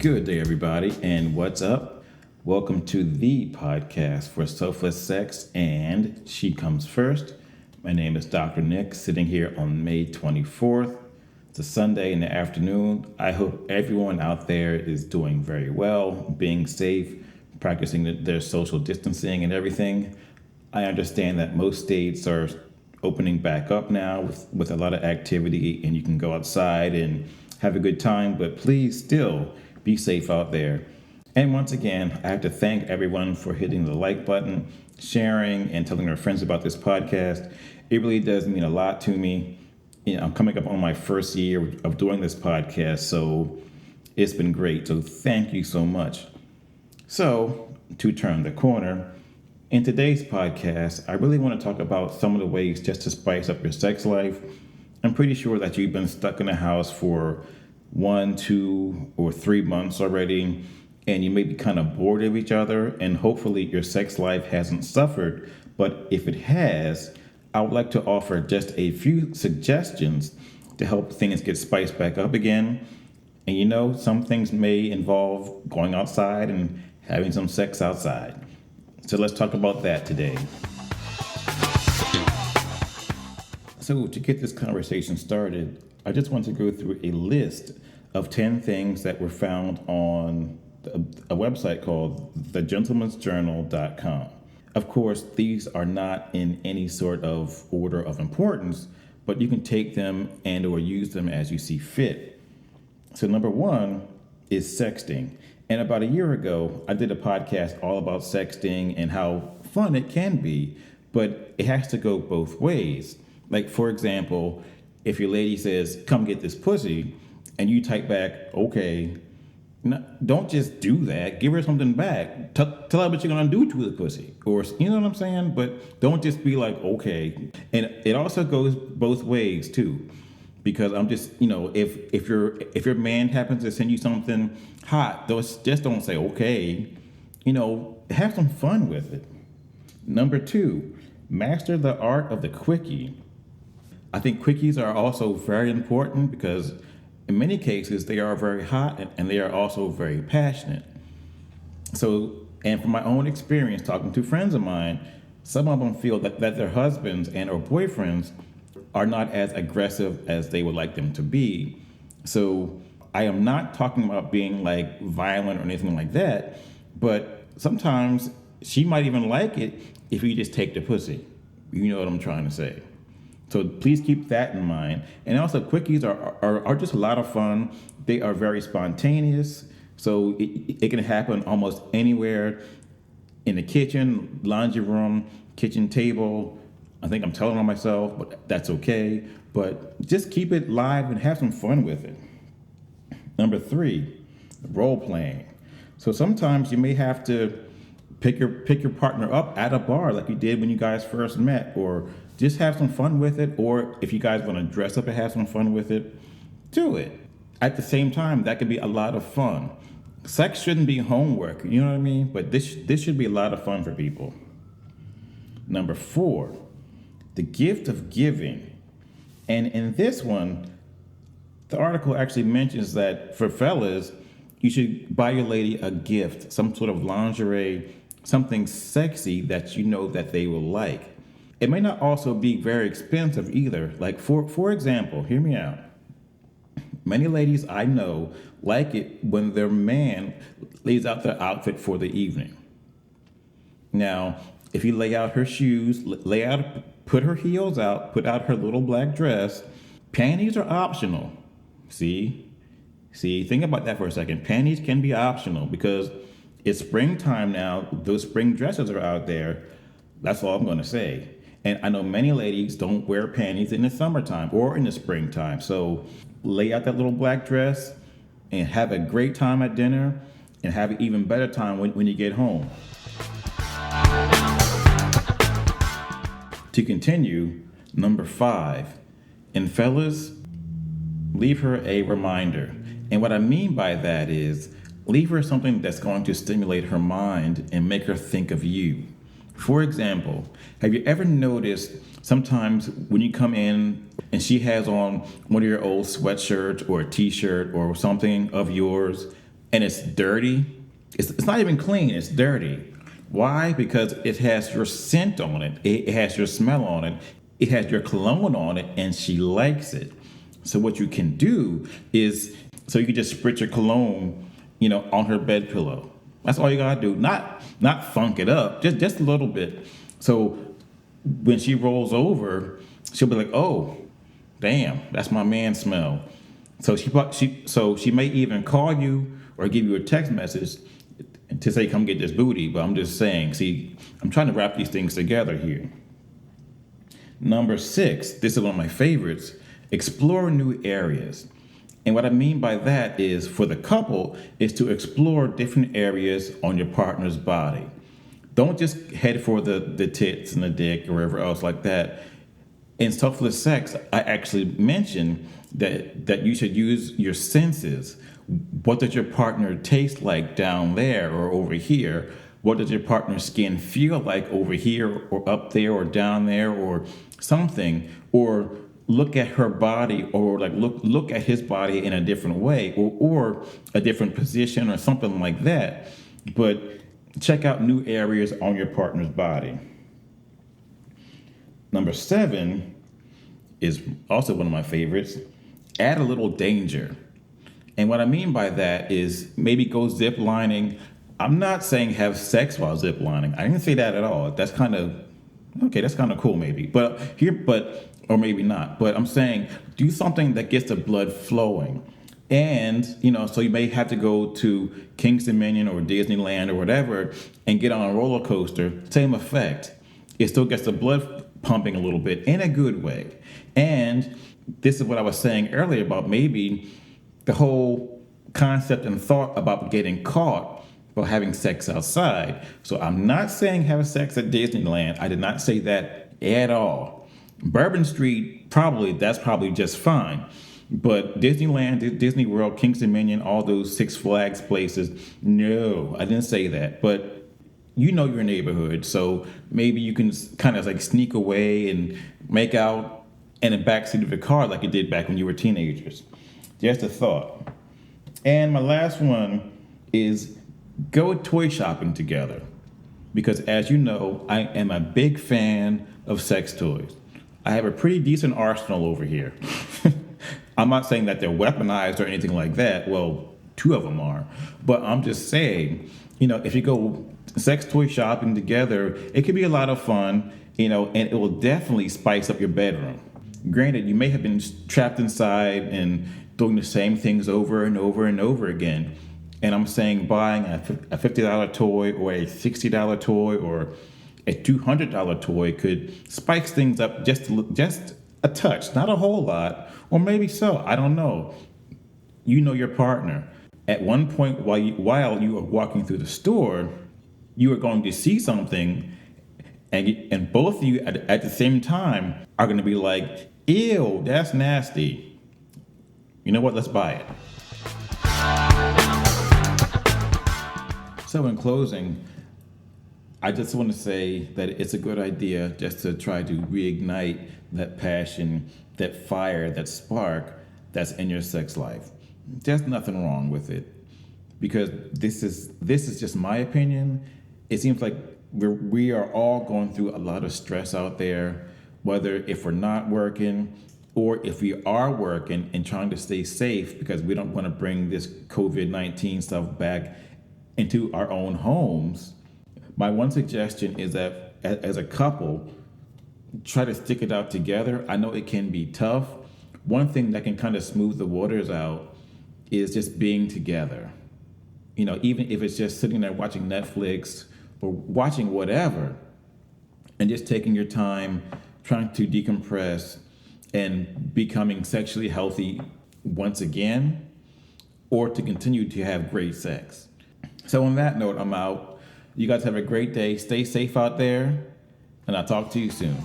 Good day, everybody, and what's up? Welcome to the podcast for Selfless Sex and She Comes First. My name is Dr. Nick, sitting here on May 24th. It's a Sunday in the afternoon. I hope everyone out there is doing very well, being safe, practicing their social distancing and everything. I understand that most states are opening back up now with a lot of activity, and you can go outside and have a good time, but please still be safe out there. And once again, I have to thank everyone for hitting the like button, sharing, and telling their friends about this podcast. It really does mean a lot to me. I'm coming up on my first year of doing this podcast, so it's been great. So thank you so much. So, to turn the corner, in today's podcast, I really want to talk about some of the ways just to spice up your sex life. I'm pretty sure that you've been stuck in the house for 1, 2, or 3 months already, and you may be kind of bored of each other, and hopefully your sex life hasn't suffered. But if it has, I would like to offer just a few suggestions to help things get spiced back up again. And some things may involve going outside and having some sex outside. So let's talk about that today. So to get this conversation started, I just want to go through a list of 10 things that were found on a website called thegentleman'sjournal.com. Of course, these are not in any sort of order of importance, but you can take them and or use them as you see fit. So number 1 is sexting. And about a year ago, I did a podcast all about sexting and how fun it can be, but it has to go both ways. Like, for example, if your lady says, "Come get this pussy," and you type back, "Okay," no, don't just do that. Give her something back. Tell her what you're going to do to the pussy. Or, you know what I'm saying? But don't just be like, "Okay." And it also goes both ways, too. Because I'm just, if your man happens to send you something hot, just don't say, "Okay." Have some fun with it. Number 2, master the art of the quickie. I think quickies are also very important because in many cases they are very hot and they are also very passionate. So, and from my own experience talking to friends of mine, some of them feel that their husbands and or boyfriends are not as aggressive as they would like them to be. So I am not talking about being like violent or anything like that, but sometimes she might even like it if you just take the pussy. You know what I'm trying to say. So please keep that in mind. And also quickies are just a lot of fun. They are very spontaneous. So it can happen almost anywhere, in the kitchen, laundry room, kitchen table. I think I'm telling on myself, but that's okay. But just keep it live and have some fun with it. Number 3, role playing. So sometimes you may have to pick your partner up at a bar like you did when you guys first met, or just have some fun with it. Or if you guys want to dress up and have some fun with it, do it. At the same time, that could be a lot of fun. Sex shouldn't be homework, you know what I mean? But this should be a lot of fun for people. Number 4, the gift of giving. And in this one, the article actually mentions that for fellas, you should buy your lady a gift, some sort of lingerie, something sexy that you know that they will like. It may not also be very expensive either. Like for example, hear me out. Many ladies I know like it when their man lays out their outfit for the evening. Now, if you lay out her shoes, put her heels out, put out her little black dress, panties are optional. See, think about that for a second. Panties can be optional because it's springtime now. Those spring dresses are out there. That's all I'm going to say. And I know many ladies don't wear panties in the summertime or in the springtime. So lay out that little black dress and have a great time at dinner and have an even better time when you get home. To continue, number 5, and fellas, leave her a reminder. And what I mean by that is leave her something that's going to stimulate her mind and make her think of you. For example, have you ever noticed sometimes when you come in and she has on one of your old sweatshirts or a t-shirt or something of yours, and it's dirty, it's not even clean, it's dirty. Why? Because it has your scent on it, it has your smell on it, it has your cologne on it, and she likes it. So what you can do is, so you can just spritz your cologne, on her bed pillow. That's all you gotta do. Not funk it up, just a little bit. So when she rolls over, she'll be like, "Oh, damn, that's my man smell." So she may even call you or give you a text message to say, "Come get this booty." But I'm just saying, see, I'm trying to wrap these things together here. Number 6, this is one of my favorites: explore new areas. And what I mean by that is, for the couple, is to explore different areas on your partner's body. Don't just head for the tits and the dick or wherever else like that. In selfless sex, I actually mentioned that you should use your senses. What does your partner taste like down there or over here? What does your partner's skin feel like over here or up there or down there or something? Or look at her body, or like look at his body in a different way, or a different position or something like that. But check out new areas on your partner's body. Number 7 is also one of my favorites: add a little danger. And what I mean by that is, maybe go zip lining. I'm not saying have sex while zip lining. I didn't say that at all. That's kind of okay. That's kind of cool, maybe. Or maybe not. But I'm saying do something that gets the blood flowing. And, so you may have to go to Kingston Dominion or Disneyland or whatever and get on a roller coaster. Same effect. It still gets the blood pumping a little bit in a good way. And this is what I was saying earlier about maybe the whole concept and thought about getting caught while having sex outside. So I'm not saying have sex at Disneyland. I did not say that at all. Bourbon Street, that's probably just fine. But Disneyland, Disney World, Kingston Dominion, all those Six Flags places, no, I didn't say that. But you know your neighborhood, so maybe you can kind of like sneak away and make out in the backseat of the car like you did back when you were teenagers. Just a thought. And my last one is go toy shopping together. Because as you know, I am a big fan of sex toys. I have a pretty decent arsenal over here. I'm not saying that they're weaponized or anything like that. Well, 2 of them are. But I'm just saying, if you go sex toy shopping together, it could be a lot of fun, and it will definitely spice up your bedroom. Granted, you may have been trapped inside and doing the same things over and over and over again. And I'm saying buying a $50 toy or a $60 toy or a $200 toy could spice things up just a touch, not a whole lot, or maybe so. I don't know. You know your partner. At one point, while you are walking through the store, you are going to see something, and both of you at the same time are going to be like, "Ew, that's nasty." You know what? Let's buy it. So in closing, I just want to say that it's a good idea just to try to reignite that passion, that fire, that spark that's in your sex life. There's nothing wrong with it, because this is just my opinion. It seems like we are all going through a lot of stress out there, whether if we're not working or if we are working and trying to stay safe because we don't want to bring this COVID-19 stuff back into our own homes. My one suggestion is that as a couple, try to stick it out together. I know it can be tough. One thing that can kind of smooth the waters out is just being together. Even if it's just sitting there watching Netflix or watching whatever, and just taking your time, trying to decompress and becoming sexually healthy once again, or to continue to have great sex. So on that note, I'm out. You guys have a great day. Stay safe out there, and I'll talk to you soon.